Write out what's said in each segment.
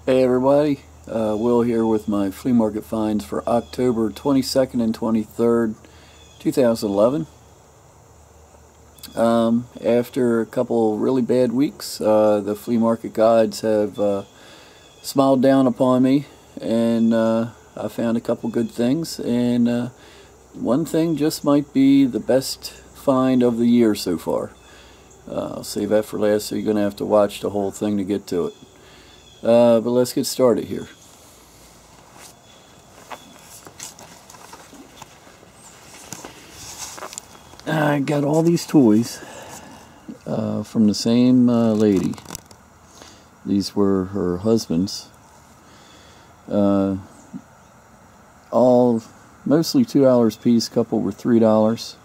Hey everybody, Will here with my flea market finds for October 22nd and 23rd, 2011. After a couple really bad weeks, the flea market gods have smiled down upon me, and I found a couple good things, and one thing just might be the best find of the year so far. I'll save that for last, so you're going to have to watch the whole thing to get to it. But let's get started here. I got all these toys from the same lady. These were her husband's. All mostly $2 a piece. Couple were $3.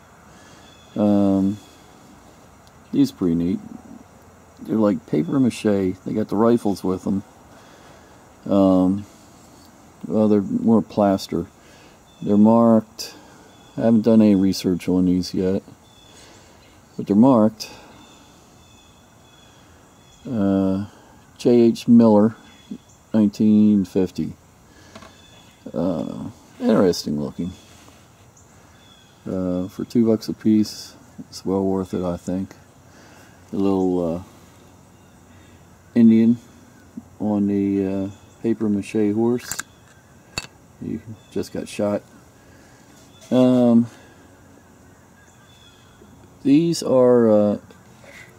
These are pretty neat. They're like paper mache. They got the rifles with them. Well, they're more plaster. They're marked. I haven't done any research on these yet, but they're marked J.H. Miller, 1950. Interesting looking. For $2 a piece, it's well worth it, I think. A little Indian on the paper mache horse. He just got shot. These are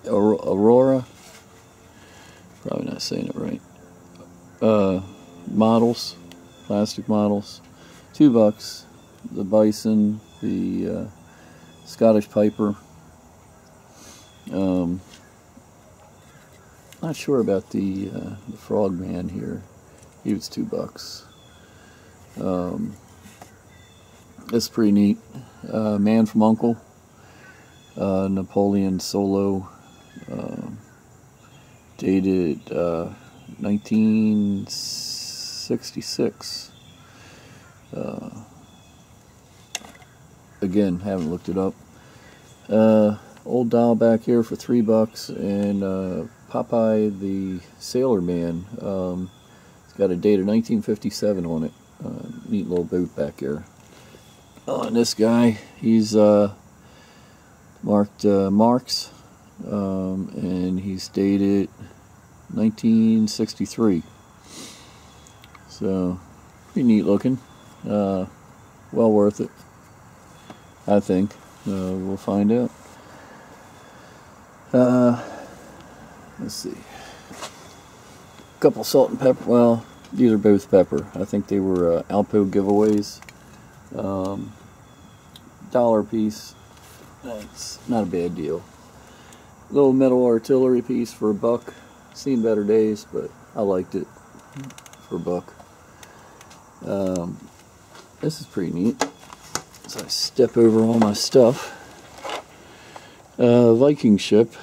Aurora, probably not saying it right, models, plastic models. $2. The bison, the Scottish piper. Not sure about the frog man here. He was $2. It's pretty neat. Man from Uncle, Napoleon Solo, dated 1966. Again, haven't looked it up. Old doll back here for $3, and Popeye the Sailor Man. It's got a date of 1957 on it. Neat little boat back here. Oh, and this guy, he's marked Marks, and he's dated 1963. So, pretty neat looking. Well worth it, I think. We'll find out. Let's see. A couple salt and pepper. Well, these are both pepper. I think they were Alpo giveaways. $1 a piece. That's not a bad deal. Little metal artillery piece for $1. Seen better days, but I liked it for $1. This is pretty neat. As I step over all my stuff. Viking ship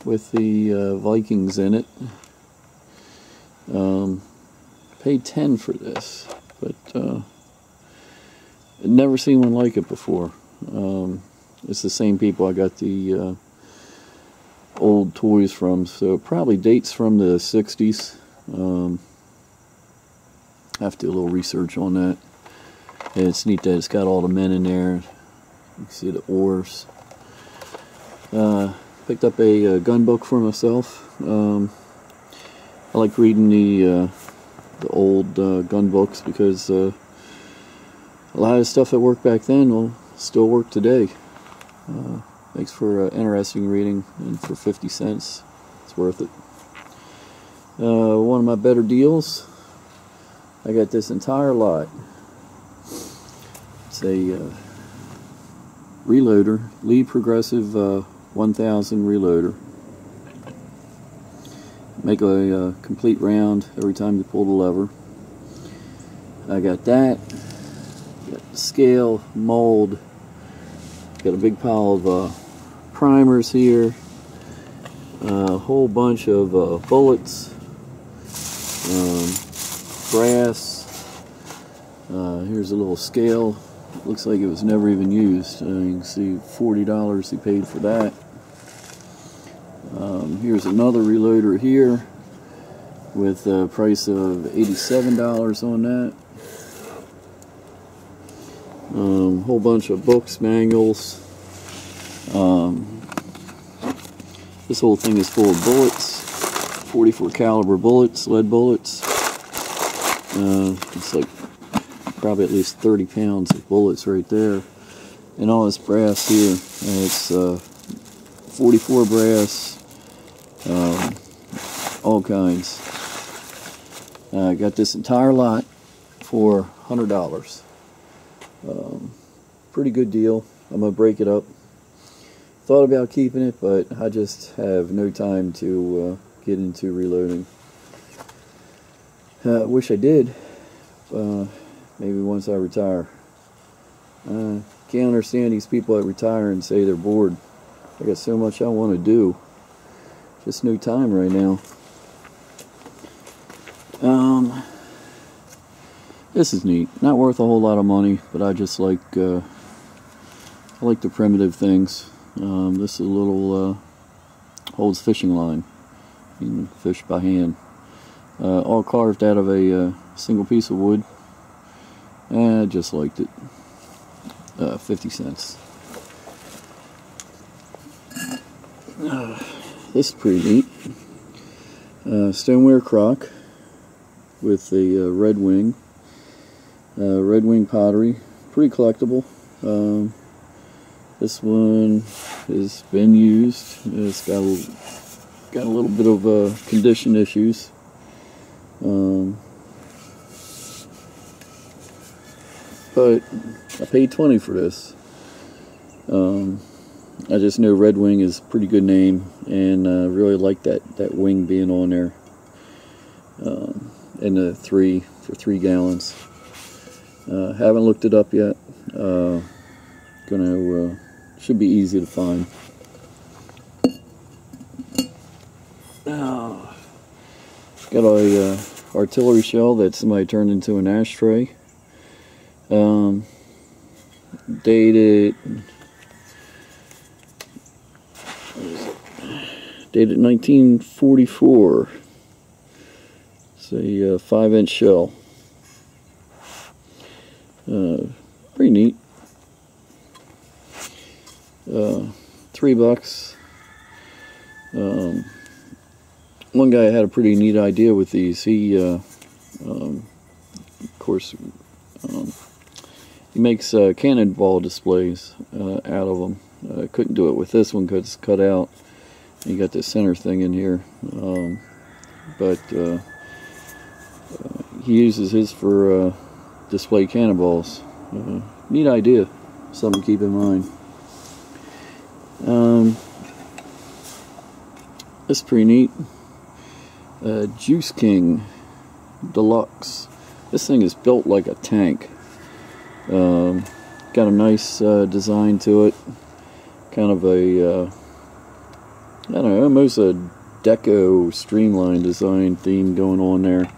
with the Vikings in it. Paid $10 for this, but I'd never seen one like it before. It's the same people I got the old toys from, so it probably dates from the 60s. I have to do a little research on that. And it's neat that it's got all the men in there. You can see the oars. Picked up a gun book for myself. I like reading the old gun books because a lot of stuff that worked back then will still work today. Makes for interesting reading, and for 50 cents, it's worth it. One of my better deals, I got this entire lot. It's a reloader, Lee Progressive 1000 reloader. Make a complete round every time you pull the lever. I got that. Got the scale, mold. Got a big pile of primers here. A whole bunch of bullets. Brass. Here's a little scale. Looks like it was never even used. You can see $40 he paid for that. Here's another reloader here with a price of $87 on that. Whole bunch of books, manuals. This whole thing is full of bullets, 44 caliber bullets, lead bullets. It's like probably at least 30 pounds of bullets right there. And all this brass here, it's 44 brass, all kinds. I got this entire lot for $100. Pretty good deal. I'm going to break it up. Thought about keeping it, but I just have no time to get into reloading. Wish I did. Maybe once I retire. Can't understand these people that retire and say they're bored. I got so much I want to do. Just no time right now. This is neat. Not worth a whole lot of money, but I just like I like the primitive things. This is a little holds fishing line. You can fish by hand. All carved out of a single piece of wood. I just liked it. 50 cents. This is pretty neat. Stoneware crock with a red wing. Red wing pottery. Pretty collectible. This one has been used. It's got a little bit of condition issues. But I paid $20 for this. I just know Red Wing is a pretty good name, and really like that wing being on there. And the 3 for 3 gallons. Haven't looked it up yet. Should be easy to find. Got a artillery shell that somebody turned into an ashtray. Dated 1944. It's a 5-inch shell. Pretty neat. $3. One guy had a pretty neat idea with these. He, of course, he makes cannonball displays out of them. Couldn't do it with this one because it's cut out. You got this center thing in here, but he uses his for display cannonballs. Neat idea, something to keep in mind. This is pretty neat. Juice King Deluxe. This thing is built like a tank. Got a nice design to it. Kind of a, I don't know, almost a deco streamline design theme going on there.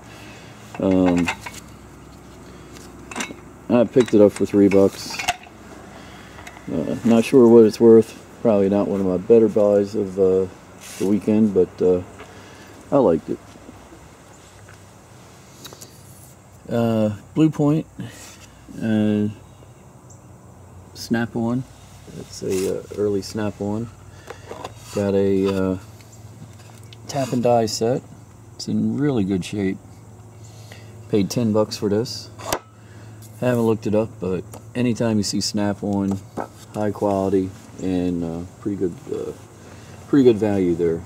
I picked it up for $3. Not sure what it's worth. Probably not one of my better buys of the weekend, but I liked it. Blue Point snap-on. It's a early snap-on. Got a tap and die set. It's in really good shape. Paid $10 for this. Haven't looked it up, but anytime you see snap-on, high quality and pretty good value there.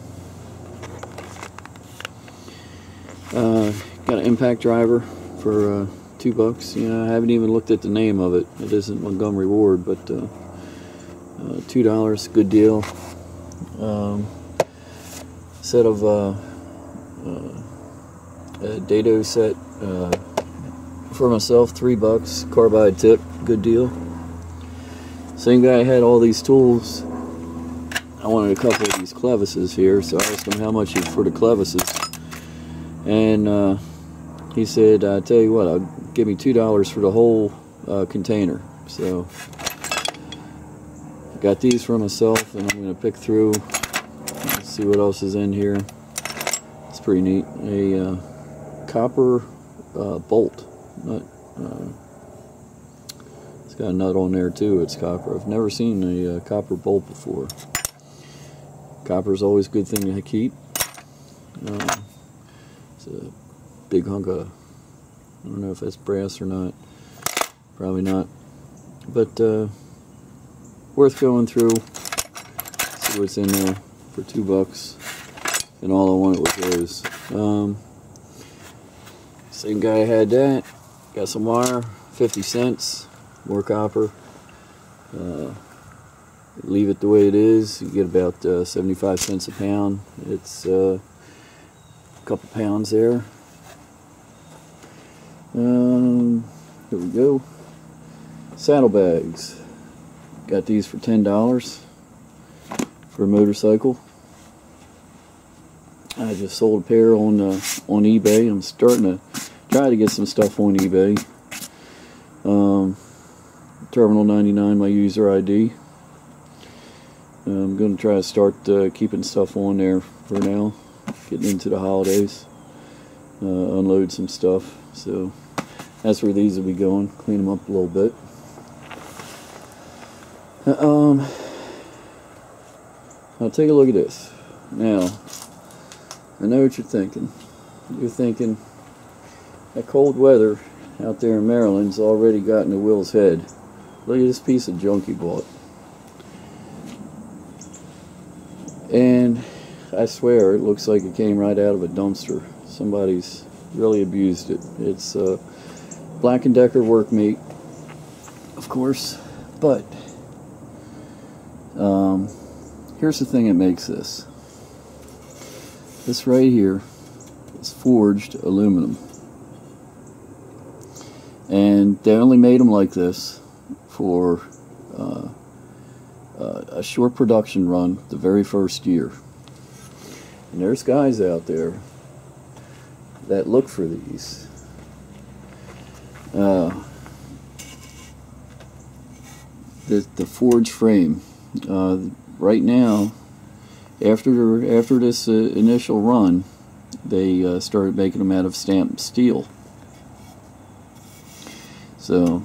Got an impact driver for $2. You know, I haven't even looked at the name of it. It isn't Montgomery Ward, but $2, good deal. Set of a dado set for myself, $3. Carbide tip, good deal. Same guy had all these tools. I wanted a couple of these clevises here, so I asked him how much for the clevises, and he said, "I tell you what, I'll give me $2 for the whole container." So I got these for myself, and I'm going to pick through. Let's see what else is in here. It's pretty neat. A copper bolt nut. It's got a nut on there too. It's copper. I've never seen a copper bolt before. Copper is always a good thing to keep. It's a big hunk of, I don't know if that's brass or not. Probably not. But worth going through. See what's in there for $2. And all I wanted was those. Same guy had that. Got some wire, 50 cents. More copper. Leave it the way it is. You get about 75 cents a pound. It's a couple pounds there. Here we go. Saddlebags. Got these for $10 for a motorcycle. I just sold a pair on eBay. I'm starting to try to get some stuff on eBay. Terminal 99, my user ID. I'm going to try to start keeping stuff on there for now. Getting into the holidays. Unload some stuff. So that's where these will be going. Clean them up a little bit. Now take a look at this. Now, I know what you're thinking. You're thinking that cold weather out there in Maryland's already gotten to Will's head. Look at this piece of junk he bought. And I swear it looks like it came right out of a dumpster. Somebody's really abused it. It's Black & Decker workmate, of course, but here's the thing that makes this. This right here is forged aluminum. And they only made them like this for a short production run the very first year. And there's guys out there that look for these. The forged frame. Right now, after this initial run, they started making them out of stamped steel. So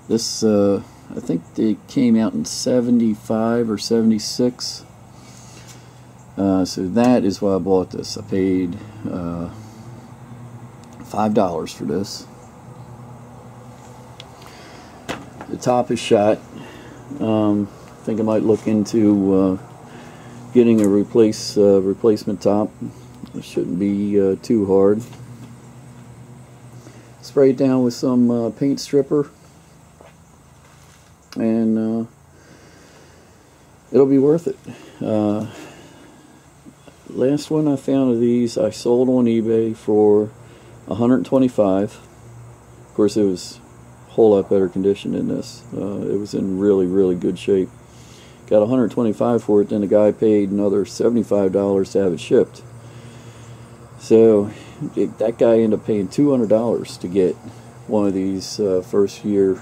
this, I think they came out in 75 or 76. So that is why I bought this. I paid $5 for this. The top is shot. I think I might look into getting a replacement top. It shouldn't be too hard. Spray it down with some paint stripper, and it'll be worth it. Last one I found of these I sold on eBay for $125. Of course, it was a whole lot better condition than this. It was in really good shape. Got $125 for it, then the guy paid another $75 to have it shipped. So that guy ended up paying $200 to get one of these first year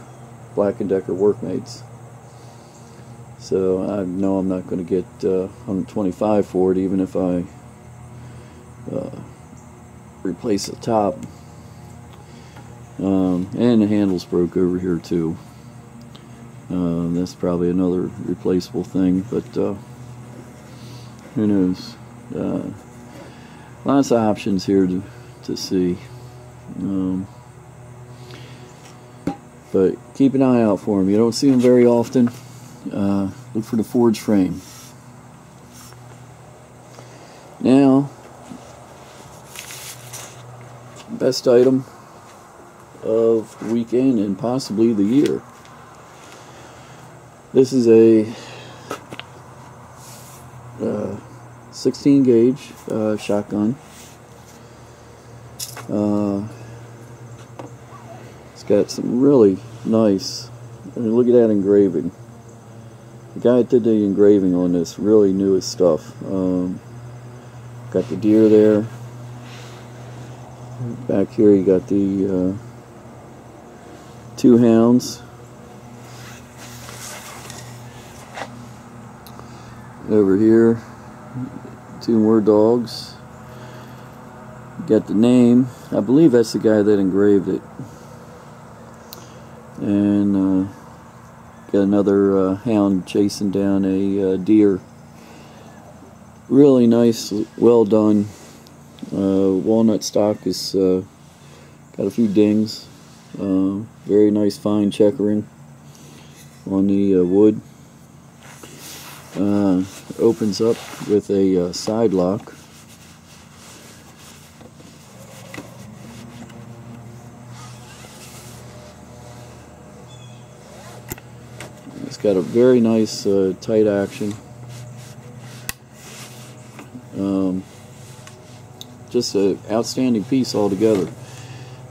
Black & Decker workmates. So I know I'm not going to get $125 for it, even if I replace the top. And the handles broke over here too. That's probably another replaceable thing, but who knows. Lots of options here to see. But keep an eye out for them. You don't see them very often. Look for the forged frame. Now, best item of the weekend and possibly the year. This is a 16 gauge shotgun. It's got some really nice, look at that engraving. The guy that did the engraving on this really knew his stuff. Got the deer there. Back here you got the 2 hounds. Over here, 2 more dogs. Got the name. I believe that's the guy that engraved it. And got another hound chasing down a deer. Really nice, well done. Walnut stock is got a few dings. Very nice fine checkering on the wood. Opens up with a side lock. It's got a very nice tight action. Just an outstanding piece altogether.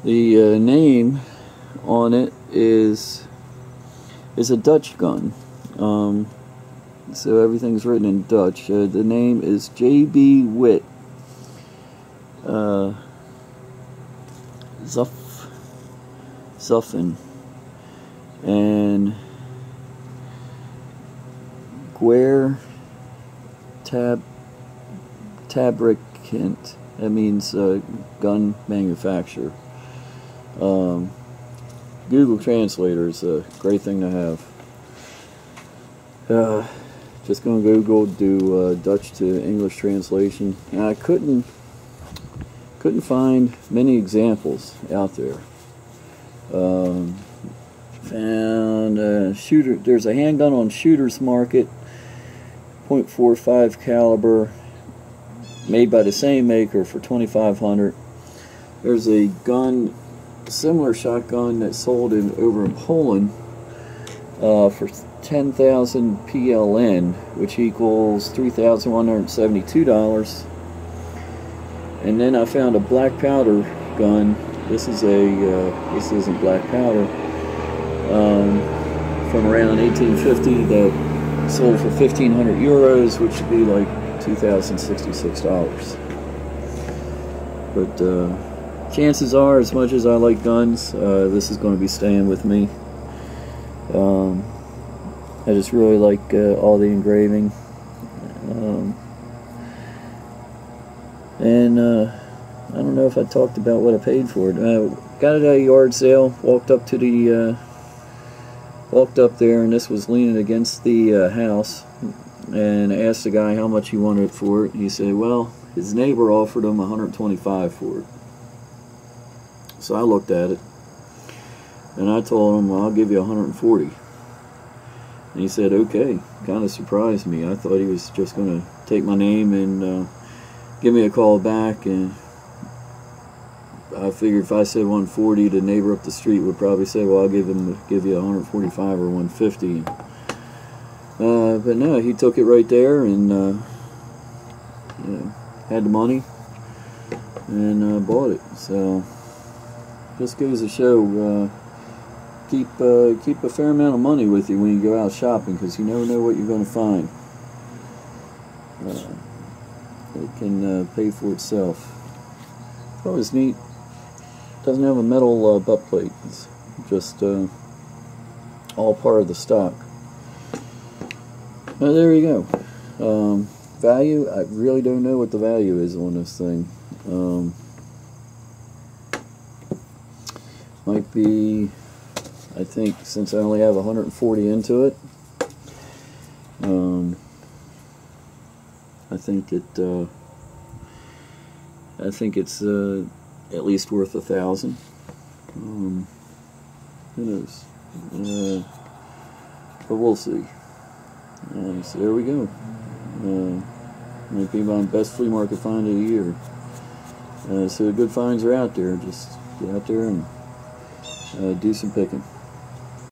The name on it is a Dutch gun. So everything's written in Dutch. The name is J.B. Witt. Zuffen. And Guer Tabricant. That means gun manufacturer. Google Translator is a great thing to have. Just going to Google, do Dutch to English translation. And I couldn't find many examples out there. Found a shooter. There's a handgun on Shooter's Market, .45 caliber, made by the same maker for $2,500. There's a gun, similar shotgun that's sold over in Poland for 10,000 PLN, which equals $3,172. And then I found a black powder gun. This is this isn't black powder, from around 1850 that sold for 1,500 euros, which would be like $2,066. But chances are, as much as I like guns, this is going to be staying with me. I just really like all the engraving. I don't know if I talked about what I paid for it. Got it at a yard sale. Walked up there, and this was leaning against the house. And I asked the guy how much he wanted for it. He said, well, his neighbor offered him $125 for it. So I looked at it, and I told him, well, I'll give you $140. And he said, okay. Kind of surprised me. I thought he was just going to take my name and give me a call back, and I figured if I said 140, the neighbor up the street would probably say, well, I'll give you 145 or 150. But no, he took it right there and had the money and bought it. So just goes to show, keep a fair amount of money with you when you go out shopping, because you never know what you're going to find. It can pay for itself. That was neat. Doesn't have a metal butt plate. It's just all part of the stock. Well, there you go. Value, I really don't know what the value is on this thing. Might be, I think, since I only have 140 into it, I think it's at least worth $1,000. Who knows? But we'll see. So there we go. Might be my best flea market find of the year. So the good finds are out there. Just get out there and do some picking.